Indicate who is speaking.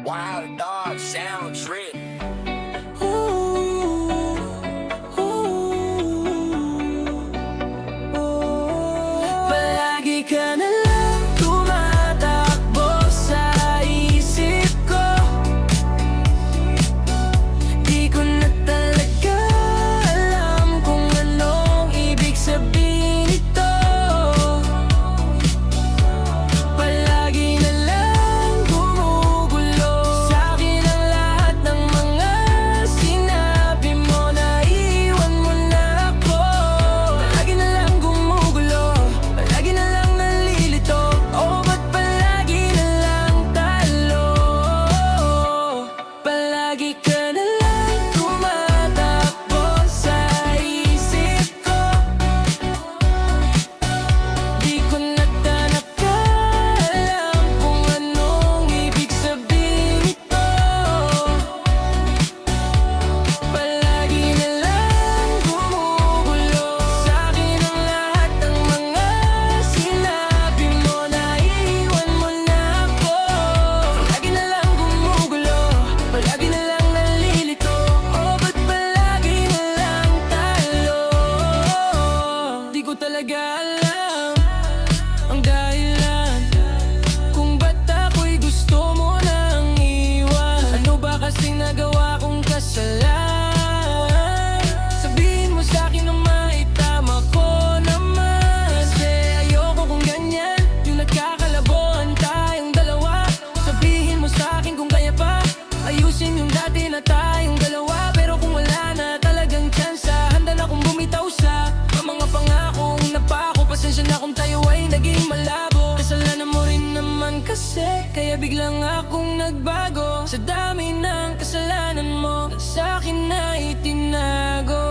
Speaker 1: Wild dog sound trip.
Speaker 2: Palagi ka na lang tumatakbo sa isip ko. Di ko na talaga alam kung anong ibig sabihin ito. Palagi na lang gumugulo sa'kin ang lahat ng mga sinabi mo. Naiwan mo na ako. Palagi na lang gumugulo, palagi na lang nalilito. Oh, ba't palagi na lang talo? Palagi ka na lang tumatakbo sa isip ko. Di ko na talaga alam kung anong ibig sabihin ito. Palagi na lang gumugulo sa'kin ang lahat ng mga sinabi mo. Naiwan mo na ako. Palagi na lang gumugulo, palagi na lang nalilito. Oh, ba't palagi na lang talo? Di ko talaga alam ang dahilan kung ba't ako'y gusto mo nang iwan. Ano ba kasing nagawa kong kasalanan? Sabihin mo sa'kin na maitama ko naman. Kasi ayoko kung ganyan, yung nagkakalaboan tayong dalawa. Sabihin mo sa'kin kung kaya pa ayusin yung dati na tayong dalawa. Pero kung wala na talagang tsansa, handa na kong bumitaw sa mga pangakong napako. Pasensya na kung tayo ay naging malabo. Kasalanan mo rin naman kasi, kaya biglang akong nagbago. Sa dami ng kasalanan mo, sa'kin na itinago.